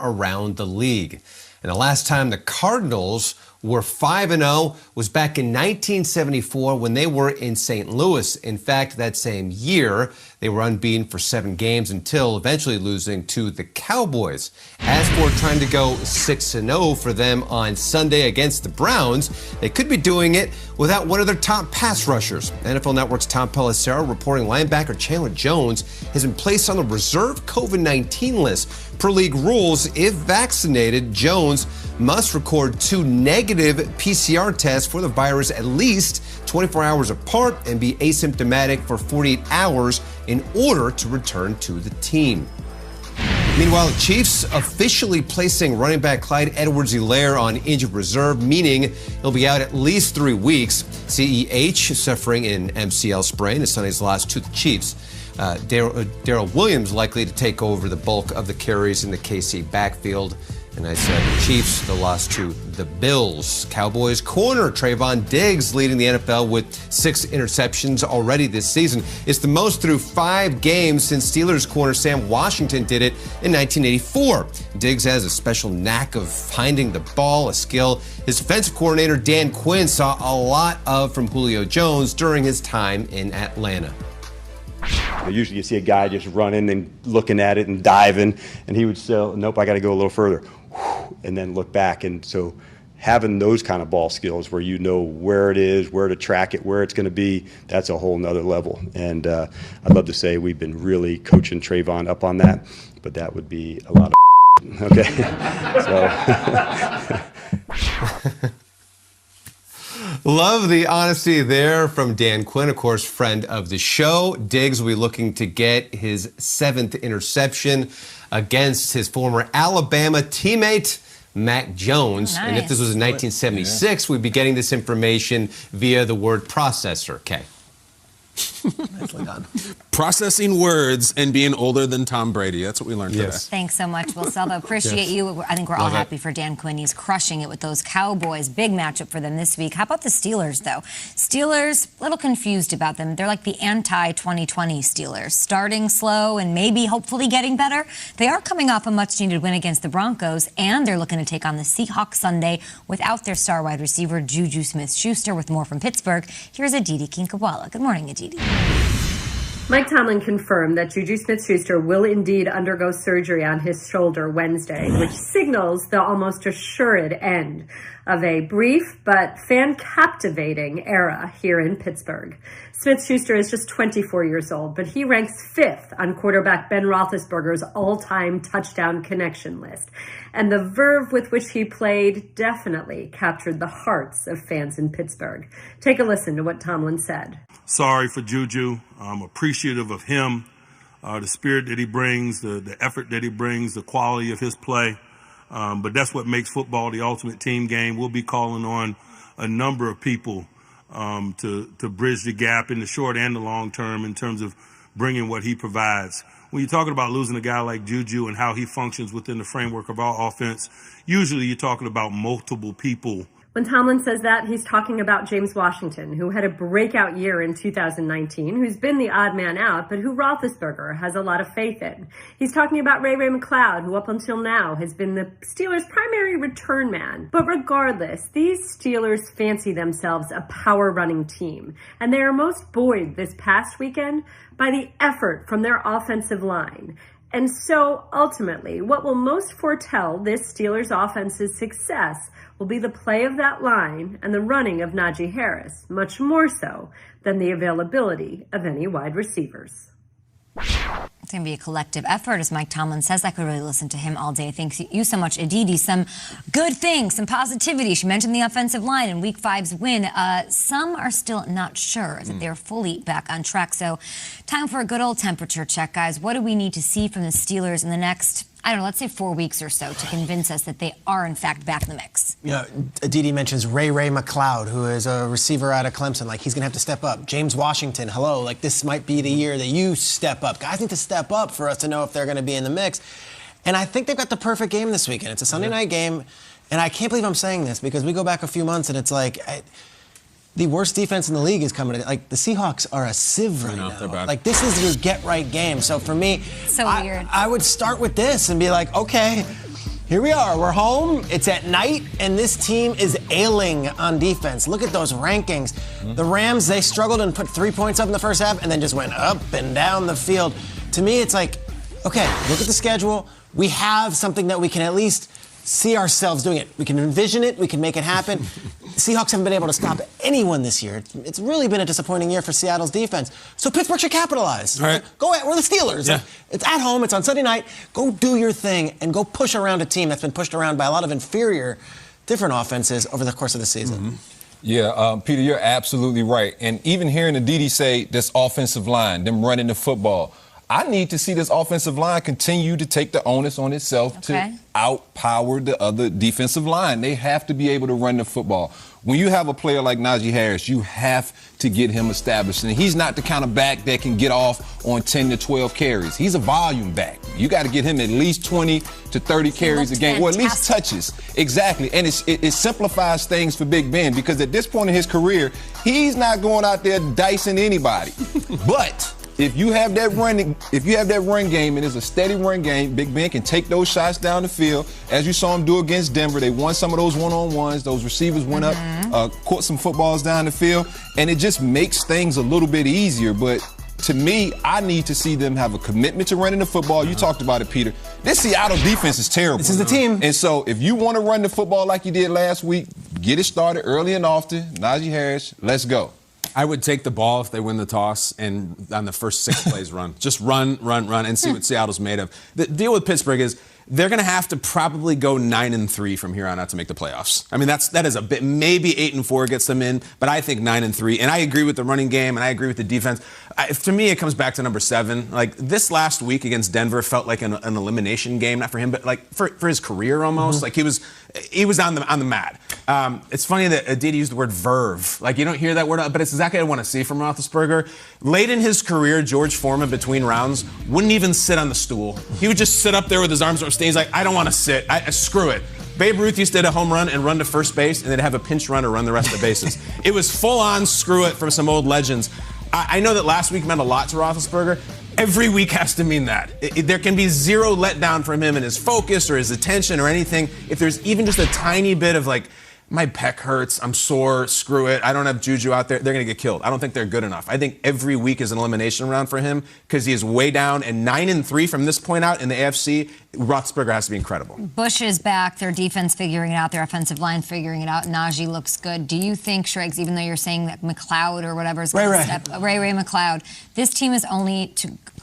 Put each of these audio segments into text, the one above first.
around the league. And the last time the Cardinals were 5-0 was back in 1974 when they were in St. Louis. In fact, that same year, they were unbeaten for 7 games until eventually losing to the Cowboys. As for trying to go 6-0 for them on Sunday against the Browns, they could be doing it without one of their top pass rushers. NFL Network's Tom Pelissero reporting linebacker Chandler Jones has been placed on the reserve COVID-19 list. Per league rules, if vaccinated, Jones must record 2 negative PCR tests for the virus at least 24 hours apart and be asymptomatic for 48 hours in order to return to the team. Meanwhile, the Chiefs officially placing running back Clyde Edwards-Helaire on injured reserve, meaning he'll be out at least 3 weeks. CEH suffering an MCL sprain is Sunday's loss to the Chiefs. Darrell Williams likely to take over the bulk of the carries in the KC backfield. And I said the Chiefs, the loss to the Bills. Cowboys corner Trayvon Diggs leading the NFL with 6 interceptions already this season. It's the most through 5 games since Steelers corner Sam Washington did it in 1984. Diggs has a special knack of finding the ball, a skill his defensive coordinator Dan Quinn saw a lot of from Julio Jones during his time in Atlanta. Usually you see a guy just running and looking at it and diving, and he would say, nope, I got to go a little further, and then look back. And so having those kind of ball skills where you know where it is, where to track it, where it's going to be, that's a whole nother level. And I'd love to say we've been really coaching Trayvon up on that, but that would be a lot of okay. So. Love the honesty there from Dan Quinn, of course, friend of the show. Diggs will be looking to get his 7th interception against his former Alabama teammate, Mac Jones. Nice. And if this was in 1976, we'd be getting this information via the word processor. Okay. Nicely done. Processing words and being older than Tom Brady. That's what we learned today. Thanks so much, Will Selva. Appreciate you. I think we're all happy for Dan Quinn. He's crushing it with those Cowboys. Big matchup for them this week. How about the Steelers, though? Steelers, a little confused about them. They're like the anti-2020 Steelers. Starting slow and maybe hopefully getting better. They are coming off a much-needed win against the Broncos, and they're looking to take on the Seahawks Sunday without their star wide receiver, Juju Smith-Schuster. With more from Pittsburgh, here's Aditi Kinkhabwala. Good morning, Aditi. Mike Tomlin confirmed that Juju Smith-Schuster will indeed undergo surgery on his shoulder Wednesday, which signals the almost assured end of a brief but fan-captivating era here in Pittsburgh. Smith-Schuster is just 24 years old, but he ranks 5th on quarterback Ben Roethlisberger's all-time touchdown connection list. And the verve with which he played definitely captured the hearts of fans in Pittsburgh. Take a listen to what Tomlin said. Sorry for Juju. I'm appreciative of him, the spirit that he brings, the effort that he brings, the quality of his play. But that's what makes football the ultimate team game. We'll be calling on a number of people to bridge the gap in the short and the long term in terms of bringing what he provides. When you're talking about losing a guy like Juju and how he functions within the framework of our offense, usually you're talking about multiple people. When Tomlin says that, he's talking about James Washington, who had a breakout year in 2019, who's been the odd man out, but who Roethlisberger has a lot of faith in. He's talking about Ray McCloud, who up until now has been the Steelers' primary return man. But regardless, these Steelers fancy themselves a power-running team, and they are most buoyed this past weekend by the effort from their offensive line. And so, ultimately, what will most foretell this Steelers offense's success will be the play of that line and the running of Najee Harris, much more so than the availability of any wide receivers. It's going to be a collective effort, as Mike Tomlin says. I could really listen to him all day. Thanks you so much, Aditi. Some good things, some positivity. She mentioned the offensive line in Week 5's win. Some are still not sure that they're fully back on track. So time for a good old temperature check, guys. What do we need to see from the Steelers in the next, I don't know, let's say 4 weeks or so to convince us that they are, in fact, back in the mix? You know, Aditi mentions Ray McCloud, who is a receiver out of Clemson. Like, he's going to have to step up. James Washington, hello. Like, this might be the year that you step up. Guys need to step up for us to know if they're going to be in the mix. And I think they've got the perfect game this weekend. It's a Sunday night game. And I can't believe I'm saying this because we go back a few months and it's like... the worst defense in the league is coming. Like, the Seahawks are a sieve right now. They're bad. Like, this is your get-right game. So for me, So weird. I would start with this and be like, okay, Here we are. We're home. It's at night, and this team is ailing on defense. Look at those rankings. The Rams, they struggled and put 3 points up in the first half and then just went up and down the field. To me, it's like, okay, look at the schedule. We have something that we can at least see ourselves doing it. We can envision it. We can make it happen. Seahawks haven't been able to stop anyone this year. It's really been a disappointing year for Seattle's defense. So Pittsburgh should capitalize. All right. We're the Steelers. Yeah. It's at home. It's on Sunday night. Go do your thing and go push around a team that's been pushed around by a lot of inferior, different offenses over the course of the season. Yeah, Peter, you're absolutely right. And even hearing the DD say this offensive line, them running the football, I need to see this offensive line continue to take the onus on itself to outpower the other defensive line. They have to be able to run the football. When you have a player like Najee Harris, you have to get him established. And he's not the kind of back that can get off on 10 to 12 carries. He's a volume back. You got to get him at least 20 to 30 carries a game, or at least touches. Exactly. And it simplifies things for Big Ben, because at this point in his career, he's not going out there dicing anybody. But if you have that run game and it's a steady run game, Big Ben can take those shots down the field. As you saw him do against Denver, they won some of those one-on-ones. Those receivers went up, caught some footballs down the field, and it just makes things a little bit easier. But to me, I need to see them have a commitment to running the football. You talked about it, Peter. This Seattle defense is terrible. This is the team. And so if you want to run the football like you did last week, get it started early and often. Najee Harris, let's go. I would take the ball if they win the toss and on the first 6 plays run. Just run, and see what Seattle's made of. The deal with Pittsburgh is they're going to have to probably go 9-3 from here on out to make the playoffs. I mean, that is a bit. Maybe 8-4 gets them in, but I think 9-3. And I agree with the running game, and I agree with the defense. To me, it comes back to number 7. Like, this last week against Denver felt like an elimination game, not for him, but like for his career almost. Like he was on the mat. It's funny that Aditi used the word verve. Like, you don't hear that word, but it's exactly what I want to see from Roethlisberger. Late in his career, George Foreman, between rounds, wouldn't even sit on the stool. He would just sit up there with his arms around. He's like, I don't want to sit. Screw it. Babe Ruth used to hit a home run and run to first base, and then have a pinch runner run the rest of the bases. It was full on screw it from some old legends. I know that last week meant a lot to Roethlisberger. Every week has to mean that. There can be zero letdown from him in his focus or his attention or anything. If there's even just a tiny bit of like, my pec hurts, I'm sore, screw it, I don't have Juju out there, they're going to get killed. I don't think they're good enough. I think every week is an elimination round for him because he is way down, and 9-3 from this point out in the AFC, Roethlisberger has to be incredible. Bush is back, their defense figuring it out, their offensive line figuring it out. Najee looks good. Do you think, Schrags, even though you're saying that McLeod or whatever is going to step, Ray McLeod, this team is only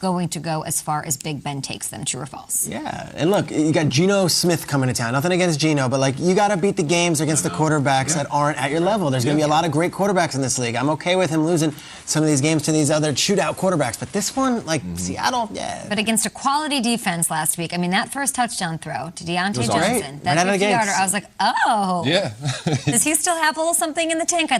going to go as far as Big Ben takes them, true or false? Yeah, and look, you got Geno Smith coming to town. Nothing against Geno, but like, you got to beat the games against the quarterbacks that aren't at your level. There's going to be a lot of great quarterbacks in this league. I'm okay with him losing some of these games to these other shootout quarterbacks, but this one, like Seattle, But against a quality defense last week, I mean, that first touchdown throw to Deontay Johnson, right that out of the 50-yarder, gates. I was like, oh. Yeah. Does he still have a little something in the tank? I'd like